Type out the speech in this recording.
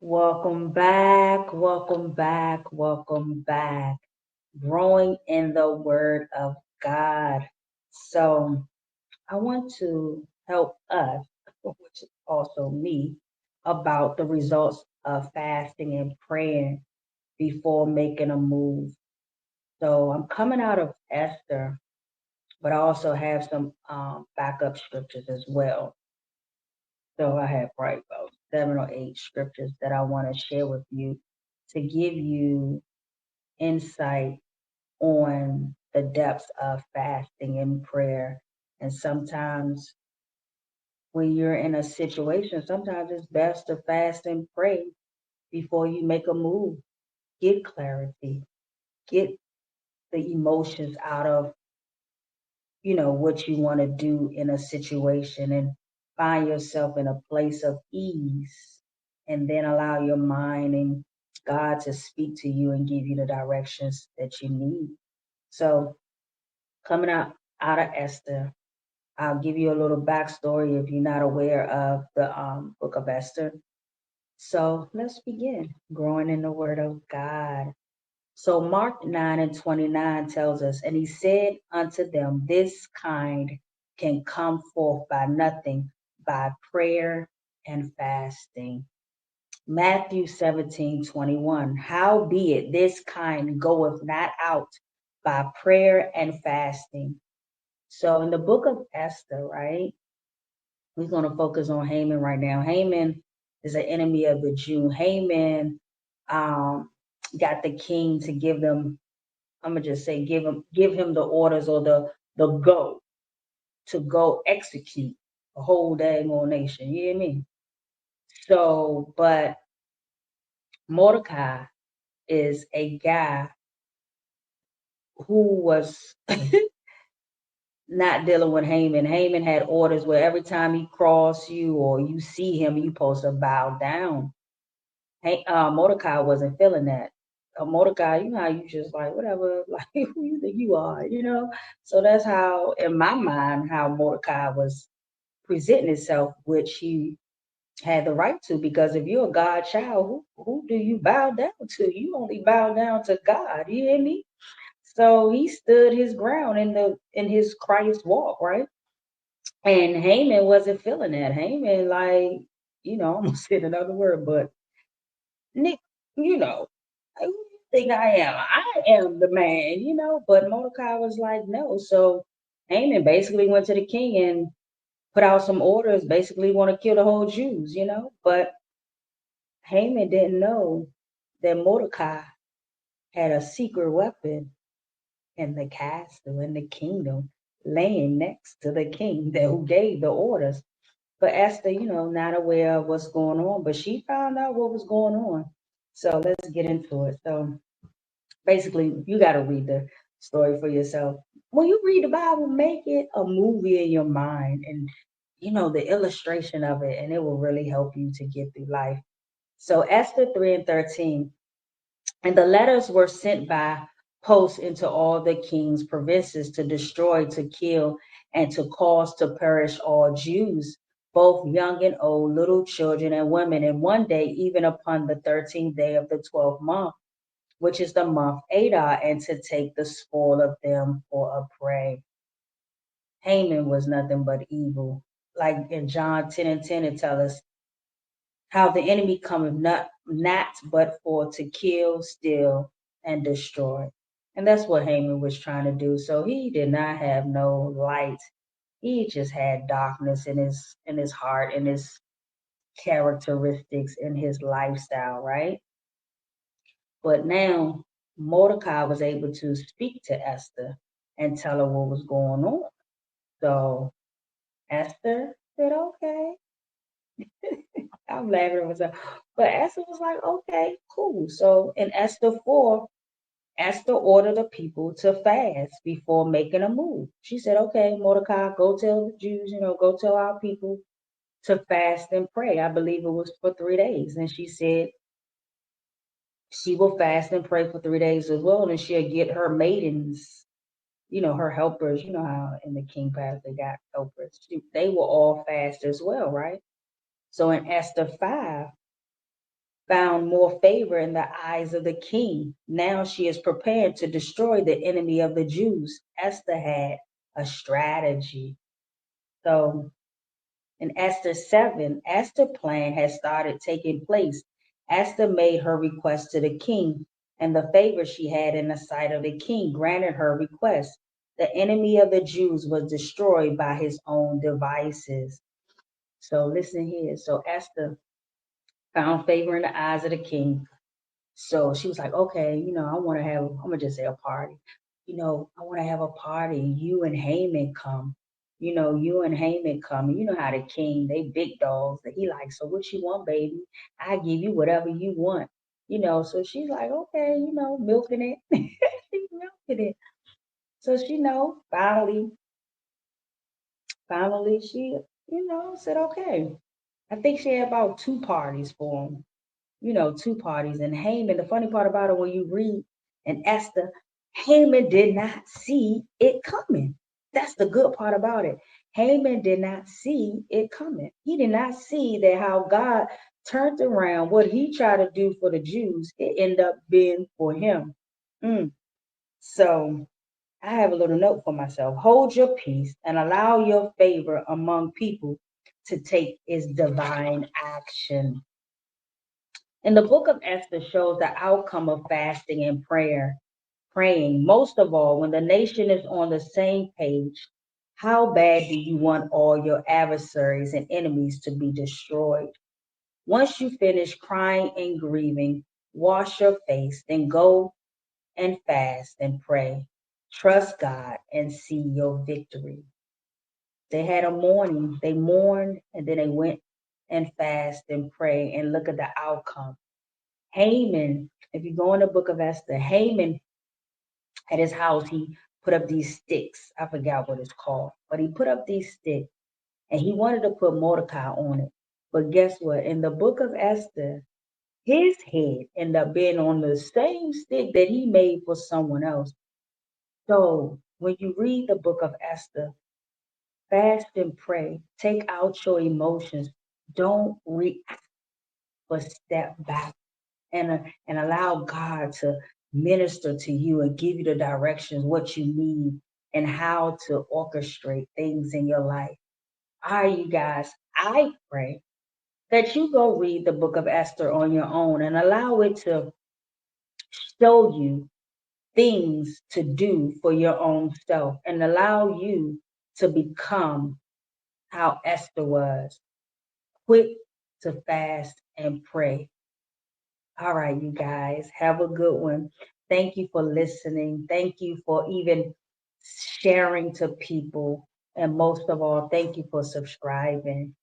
Welcome back, welcome back, welcome back. Growing in the Word of God. So, I want to help us, which is also me, about the results of fasting and praying before making a move. So, I'm coming out of Esther, but I also have some backup scriptures as well. So, I have probably about 7 or 8 scriptures that I want to share with you to give you insight on the depths of fasting and prayer. And sometimes when you're in a situation, sometimes it's best to fast and pray before you make a move. Get clarity, get the emotions out of, what you want to do in a situation and find yourself in a place of ease and then allow your mind and God to speak to you and give you the directions that you need. So coming out of Esther. I'll give you a little backstory if you're not aware of the book of Esther. So let's begin growing in the Word of God. So Mark 9:29 tells us, and he said unto them, this kind can come forth by nothing, by prayer and fasting. Matthew 17:21, howbeit this kind goeth not out by prayer and fasting. So in the book of Esther, right, we're going to focus on Haman right now. Haman is an enemy of the Jew. Haman um, got the king to give them, I'm gonna just say, give him the orders or the go to go execute a whole dang old nation. You hear me? So, but Mordecai is a guy who was not dealing with Haman. Haman had orders where every time he cross you or you see him, you supposed to bow down. Hey, Mordecai wasn't feeling that. Mordecai, you know how you just like whatever, like who you think you are. So that's how, in my mind, how Mordecai was presenting himself, which he had the right to, because if you're a God child, who do you bow down to? You only bow down to God. You hear me? So he stood his ground in his Christ walk, right? And Haman wasn't feeling that. Haman, like, I almost said another word, but Nick, who do you think I am? I am the man. But Mordecai was like, no. So Haman basically went to the king and put out some orders, basically want to kill the whole Jews. But Haman didn't know that Mordecai had a secret weapon in the castle, in the kingdom, laying next to the king that who gave the orders. But Esther, not aware of what's going on, but she found out what was going on. So let's get into it. So basically, you got to read the story for yourself. When you read the Bible, make it a movie in your mind and, the illustration of it, and it will really help you to get through life. So Esther 3:13, and the letters were sent by post into all the king's provinces to destroy, to kill, and to cause to perish all Jews, both young and old, little children and women, and one day, even upon the 13th day of the 12th month, which is the month Adar, and to take the spoil of them for a prey. Haman was nothing but evil. Like in John 10:10, it tells us how the enemy cometh not but for to kill, steal, and destroy. And that's what Haman was trying to do. So he did not have no light. He just had darkness in his heart, in his characteristics, in his lifestyle, right? But now Mordecai was able to speak to Esther and tell her what was going on. So Esther said, okay. I'm laughing at myself. But Esther was like, okay, cool. So in Esther 4, Esther ordered the people to fast before making a move. She said, okay, Mordecai, go tell the Jews, go tell our people to fast and pray. I believe it was for 3 days. And she said she will fast and pray for 3 days as well. And she'll get her maidens, her helpers. You know how in the king palace they got helpers. They will all fast as well, right? So in Esther 5, found more favor in the eyes of the king. Now she is prepared to destroy the enemy of the Jews. Esther had a strategy. So in Esther 7, Esther's plan had started taking place. Esther made her request to the king, and the favor she had in the sight of the king granted her request. The enemy of the Jews was destroyed by his own devices. So listen here. So Esther found favor in the eyes of the king. So she was like, okay, I want to have, I'm going to just say a party. I want to have a party. You and Haman come. You and Haman come. And you know how the king, they big dogs that he like, so what you want, baby? I give you whatever you want. So she's like, okay, milking it. She's milking it. So she finally she, said, okay. I think she had about two parties for him. Two parties. And Haman, the funny part about it, when you read in Esther, Haman did not see it coming. That's the good part about it. Haman did not see it coming. He did not see that how God turned around what he tried to do for the Jews, it ended up being for him. Mm. So I have a little note for myself. Hold your peace and allow your favor among people to take its divine action. And the book of Esther shows the outcome of fasting and praying. Most of all, when the nation is on the same page, how bad do you want all your adversaries and enemies to be destroyed? Once you finish crying and grieving, wash your face, then go and fast and pray. Trust God and see your victory. They had a mourning. They mourned and then they went and fast and pray and look at the outcome. Haman, if you go in the book of Esther, Haman at his house, he put up these sticks. I forgot what it's called, but he put up these sticks and he wanted to put Mordecai on it. But guess what? In the book of Esther, his head ended up being on the same stick that he made for someone else. So when you read the book of Esther, fast and pray, take out your emotions, don't react, but step back and allow God to minister to you and give you the directions, what you need, and how to orchestrate things in your life. All right, you guys, I pray that you go read the book of Esther on your own and allow it to show you things to do for your own self and allow you to become how Esther was, quick to fast and pray. All right, you guys, have a good one. Thank you for listening. Thank you for even sharing to people. And most of all, thank you for subscribing.